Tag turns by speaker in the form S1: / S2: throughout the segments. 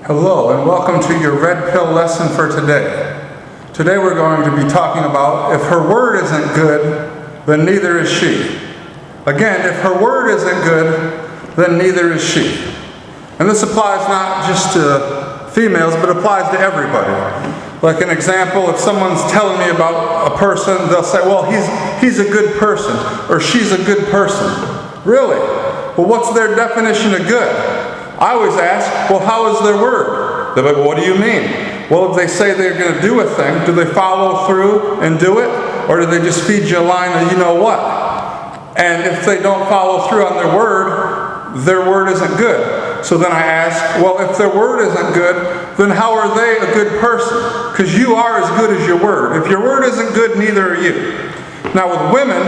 S1: Hello and welcome to your red pill lesson for today. Today we're going to be talking about if her word isn't good, then neither is she. Again, if her word isn't good, then neither is she. And this applies not just to females, but applies to everybody. Like an example, if someone's telling me about a person, they'll say, well, he's a good person, or she's a good person. Really? Well, what's their definition of good? I always ask, well, how is their word? They're like, well, what do you mean? Well, if they say they're going to do a thing, do they follow through and do it? Or do they just feed you a line of you know what? And if they don't follow through on their word isn't good. So then I ask, well, if their word isn't good, then how are they a good person? Because you are as good as your word. If your word isn't good, neither are you. Now with women,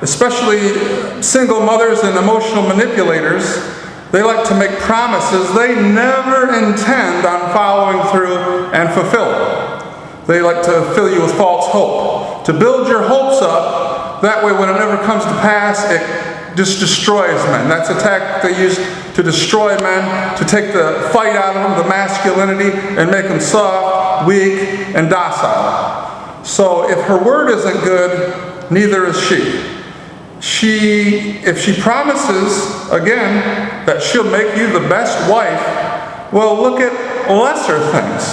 S1: especially single mothers and emotional manipulators, they like to make promises they never intend on following through and fulfilling. They like to fill you with false hope, to build your hopes up. That way when it never comes to pass, it just destroys men. That's a tactic they use to destroy men, to take the fight out of them, the masculinity, and make them soft, weak, and docile. So if her word isn't good, neither is she. If she promises, again, that she'll make you the best wife, well, look at lesser things.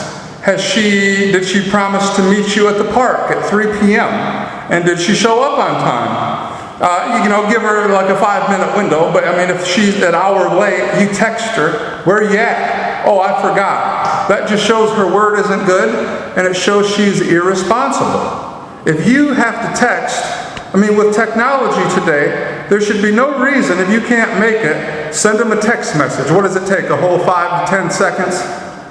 S1: Did she promise to meet you at the park at 3 p.m.? And did she show up on time? Give her like a 5-minute window, but I mean, if she's an hour late, you text her, where are you at? Oh, I forgot. That just shows her word isn't good, and it shows she's irresponsible. If you have to text, with technology today, there should be no reason, if you can't make it, send them a text message. What does it take, a whole 5 to 10 seconds?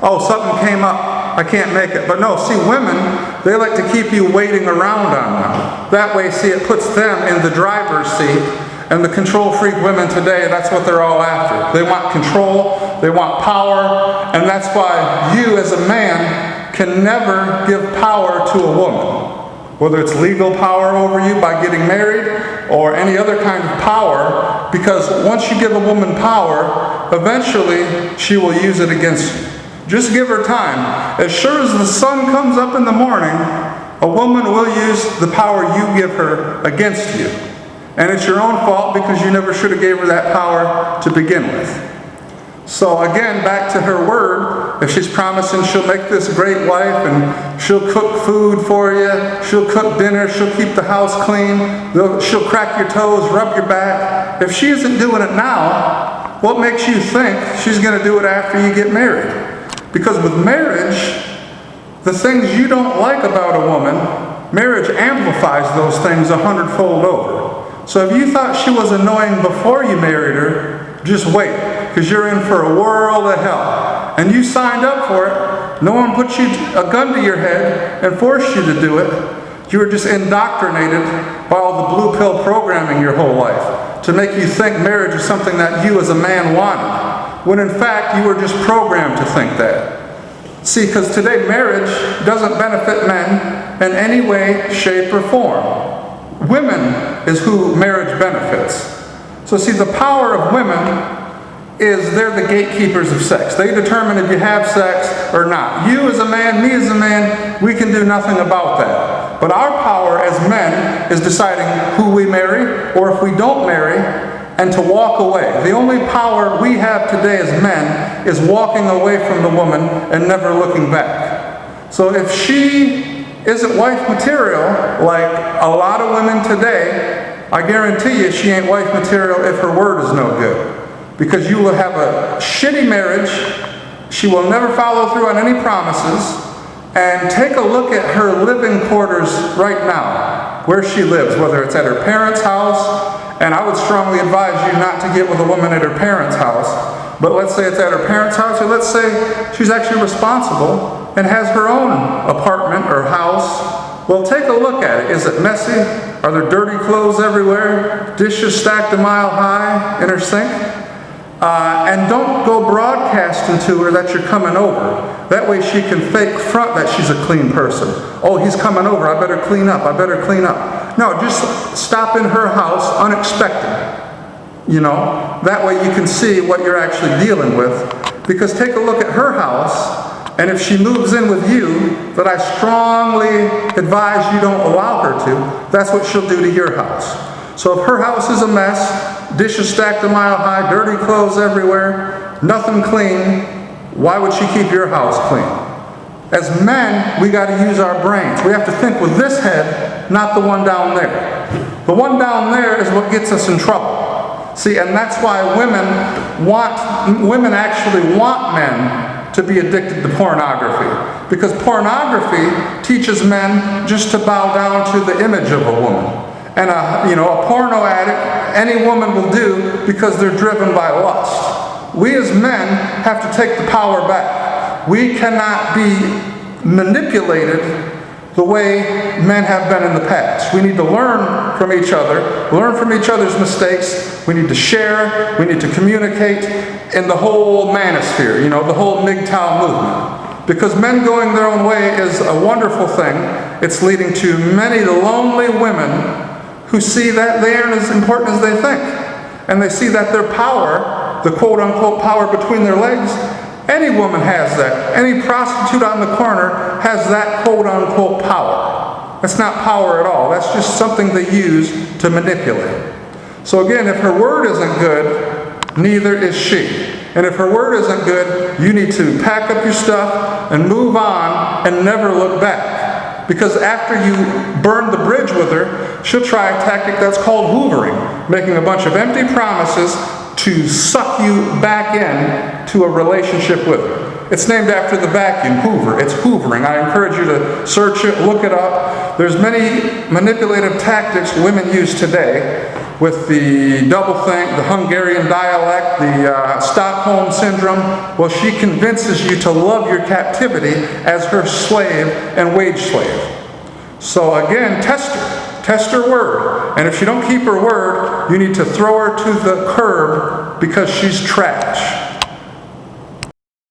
S1: Oh, something came up, I can't make it. But no, see, women, they like to keep you waiting around on them. That way, see, it puts them in the driver's seat. And the control freak women today, that's what they're all after. They want control, they want power, and that's why you as a man can never give power to a woman. Whether it's legal power over you by getting married or any other kind of power, because once you give a woman power, eventually she will use it against you. Just give her time. As sure as the sun comes up in the morning, a woman will use the power you give her against you. And it's your own fault because you never should have gave her that power to begin with. So again, back to her word, if she's promising she'll make this great wife and she'll cook food for you, she'll cook dinner, she'll keep the house clean, she'll crack your toes, rub your back. If she isn't doing it now, what makes you think she's going to do it after you get married? Because with marriage, the things you don't like about a woman, marriage amplifies those things 100-fold over. So if you thought she was annoying before you married her, just wait, because you're in for a world of hell. And you signed up for it. No one put a gun to your head and forced you to do it. You were just indoctrinated by all the blue pill programming your whole life to make you think marriage is something that you as a man wanted, when in fact you were just programmed to think that. See, because today marriage doesn't benefit men in any way, shape, or form. Women is who marriage benefits. So see, the power of women is they're the gatekeepers of sex. They determine if you have sex or not. You as a man, me as a man, we can do nothing about that. But our power as men is deciding who we marry, or if we don't marry, and to walk away. The only power we have today as men is walking away from the woman and never looking back. So if she isn't wife material, like a lot of women today, I guarantee you she ain't wife material if her word is no good. Because you will have a shitty marriage, she will never follow through on any promises, and take a look at her living quarters right now, where she lives, whether it's at her parents' house, and I would strongly advise you not to get with a woman at her parents' house, but let's say it's at her parents' house, or let's say she's actually responsible and has her own apartment or house. Well, take a look at it. Is it messy? Are there dirty clothes everywhere? Dishes stacked a mile high in her sink? And don't go broadcasting to her that you're coming over. That way she can fake front that she's a clean person. Oh, he's coming over, I better clean up, I better clean up. No, just stop in her house unexpected. That way you can see what you're actually dealing with. Because take a look at her house, and if she moves in with you, that I strongly advise you don't allow her to, that's what she'll do to your house. So if her house is a mess, dishes stacked a mile high, dirty clothes everywhere, nothing clean, why would she keep your house clean? As men, we got to use our brains. We have to think with this head, not the one down there. The one down there is what gets us in trouble. See, and that's why women actually want men to be addicted to pornography. Because pornography teaches men just to bow down to the image of a woman. And a porno addict, any woman will do because they're driven by lust. We as men have to take the power back. We cannot be manipulated the way men have been in the past. We need to learn from each other, learn from each other's mistakes. We need to share, we need to communicate in the whole manosphere, the whole MGTOW movement. Because men going their own way is a wonderful thing. It's leading to many lonely women who see that they aren't as important as they think. And they see that their power, the quote-unquote power between their legs, any woman has that. Any prostitute on the corner has that quote-unquote power. That's not power at all. That's just something they use to manipulate. So again, if her word isn't good, neither is she. And if her word isn't good, you need to pack up your stuff and move on and never look back. Because after you burn the bridge with her, she'll try a tactic that's called hoovering, making a bunch of empty promises to suck you back in to a relationship with her. It's named after the vacuum, Hoover. It's hoovering. I encourage you to search it, look it up. There's many manipulative tactics women use today with the doublethink, the Hungarian dialect, the Stockholm syndrome. Well, she convinces you to love your captivity as her slave and wage slave. So again, test her. Test her word. And if she don't keep her word, you need to throw her to the curb because she's trash.